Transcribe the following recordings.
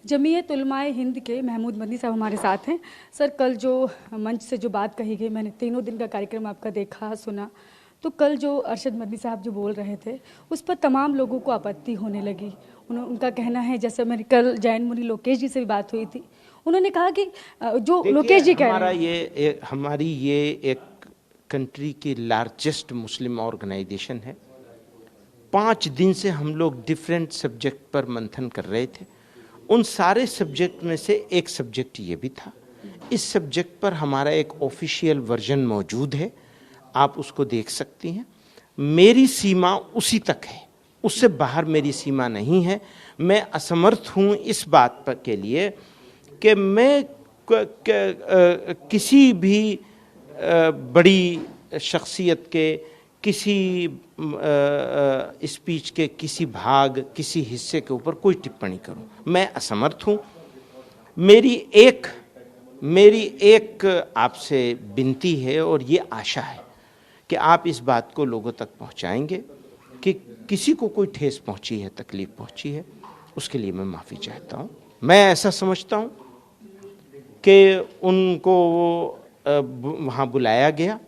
जमीयत उलमाए हिंद के महमूद मदनी साहब हमारे साथ हैं। सर, कल जो मंच से जो बात कही गई, मैंने तीनों दिन का कार्यक्रम आपका देखा सुना, तो कल जो अरशद मदनी साहब जो बोल रहे थे उस पर तमाम लोगों को आपत्ति होने लगी। उनका कहना है, जैसे मेरी कल जैन मुनि लोकेश जी से भी बात हुई थी, उन्होंने कहा कि जो लोकेश जी कह रहे हैं, हमारी ये एक कंट्री की लार्जेस्ट मुस्लिम ऑर्गेनाइजेशन है। 5 दिन से हम लोग डिफरेंट सब्जेक्ट पर मंथन कर रहे थे। उन सारे सब्जेक्ट में से एक सब्जेक्ट ये भी था। इस सब्जेक्ट पर हमारा एक ऑफिशियल वर्जन मौजूद है, आप उसको देख सकती हैं। मेरी सीमा उसी तक है, उससे बाहर मेरी सीमा नहीं है। मैं असमर्थ हूँ इस बात पर के लिए कि मैं किसी भी बड़ी शख्सियत के किसी स्पीच के किसी भाग, किसी हिस्से के ऊपर कोई टिप्पणी करूं। मैं असमर्थ हूं। मेरी एक आपसे विनती है और ये आशा है कि आप इस बात को लोगों तक पहुंचाएंगे कि किसी को कोई ठेस पहुंची है, तकलीफ पहुंची है, उसके लिए मैं माफ़ी चाहता हूं। मैं ऐसा समझता हूं कि उनको वहाँ बुलाया गया,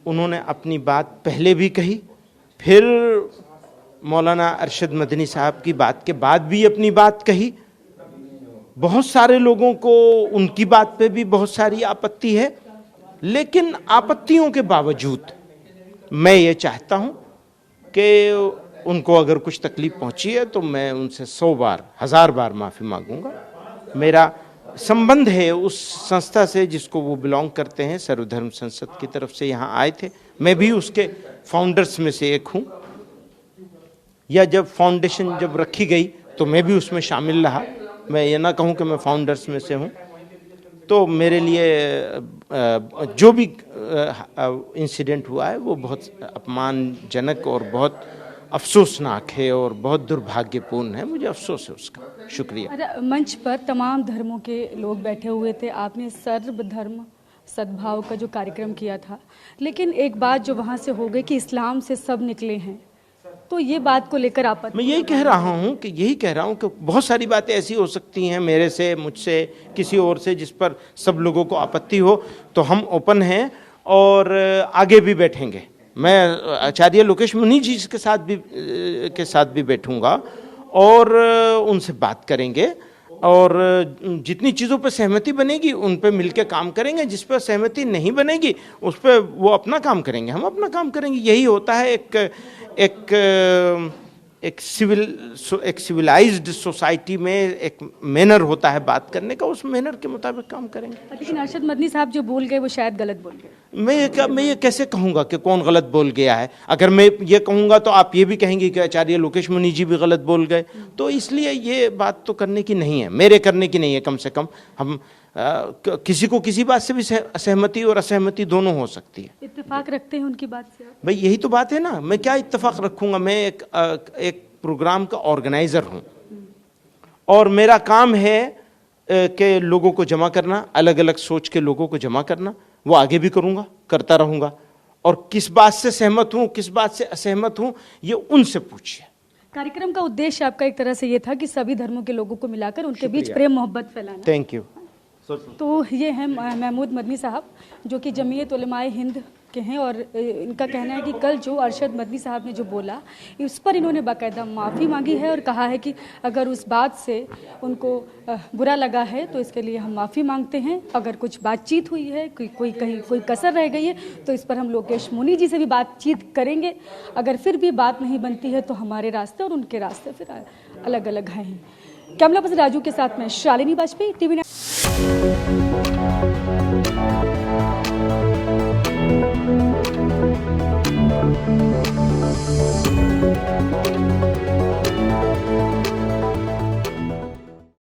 उन्होंने अपनी बात पहले भी कही, फिर मौलाना अरशद मदनी साहब की बात के बाद भी अपनी बात कही। बहुत सारे लोगों को उनकी बात पे भी बहुत सारी आपत्ति है, लेकिन आपत्तियों के बावजूद मैं ये चाहता हूँ कि उनको अगर कुछ तकलीफ पहुँची है तो मैं उनसे 100 बार 1000 बार माफ़ी मांगूंगा। मेरा संबंध है उस संस्था से जिसको वो बिलोंग करते हैं, सर्वधर्म संसद की तरफ से यहाँ आए थे। मैं भी उसके फाउंडर्स में से एक हूँ, या जब फाउंडेशन जब रखी गई तो मैं भी उसमें शामिल रहा। मैं ये ना कहूँ कि मैं फाउंडर्स में से हूँ। तो मेरे लिए जो भी इंसिडेंट हुआ है वो बहुत अपमानजनक और बहुत अफसोसनाक है और बहुत दुर्भाग्यपूर्ण है। मुझे अफसोस है उसका। शुक्रिया। मंच पर तमाम धर्मों के लोग बैठे हुए थे, आपने सर्वधर्म सद्भाव का जो कार्यक्रम किया था, लेकिन एक बात जो वहाँ से हो गई कि इस्लाम से सब निकले हैं, तो ये बात को लेकर आप? मैं यही कह रहा हूँ कि बहुत सारी बातें ऐसी हो सकती हैं मेरे से, मुझसे, किसी और से, जिस पर सब लोगों को आपत्ति हो। तो हम ओपन हैं और आगे भी बैठेंगे। मैं आचार्य लोकेश मुनि जी के साथ भी बैठूंगा और उनसे बात करेंगे और जितनी चीज़ों पर सहमति बनेगी उन पर मिलकर काम करेंगे। जिस पर सहमति नहीं बनेगी उस पर वो अपना काम करेंगे, हम अपना काम करेंगे। यही होता है एक सिविलाइज्ड सोसाइटी में एक मैनर होता है बात करने का, उस मैनर के मुताबिक काम करेंगे। लेकिन अरशद मदनी साहब जो बोल गए वो शायद गलत बोल गए। मैं ये कैसे कहूँगा कि कौन गलत बोल गया है? अगर मैं ये कहूँगा तो आप ये भी कहेंगे कि आचार्य लोकेश मुनि जी भी गलत बोल गए। तो इसलिए ये बात तो करने की नहीं है, मेरे करने की नहीं है। कम से कम हम किसी को किसी बात से भी सहमति और असहमति दोनों हो सकती है। इत्तेफाक रखते हैं उनकी बात से? भाई यही तो बात है ना, मैं क्या इत्तेफाक रखूँगा? मैं एक प्रोग्राम का ऑर्गेनाइज़र हूँ और मेरा काम है कि लोगों को जमा करना, अलग अलग सोच के लोगों को जमा करना। वो आगे भी करूँगा, करता रहूँगा। और किस बात से सहमत हूँ, किस बात से असहमत हूँ, ये उनसे पूछिए। कार्यक्रम का उद्देश्य आपका एक तरह से ये था कि सभी धर्मों के लोगों को मिलाकर उनके बीच प्रेम मोहब्बत फैलाना। Thank you. तो ये हैं महमूद मदनी साहब, जो कि जमीयत उलमाए हिंद के हैं, और इनका कहना है कि कल जो अरशद मदनी साहब ने जो बोला उस पर इन्होंने बाकायदा माफ़ी मांगी है और कहा है कि अगर उस बात से उनको बुरा लगा है तो इसके लिए हम माफ़ी मांगते हैं। अगर कुछ बातचीत हुई है, कहीं कोई कसर रह गई है, तो इस पर हम लोकेश मुनि जी से भी बातचीत करेंगे। अगर फिर भी बात नहीं बनती है तो हमारे रास्ते और उनके रास्ते फिर अलग अलग हैं। कैमरा पर्सन राजू के साथ में शालिनी वाजपेयी, TV9।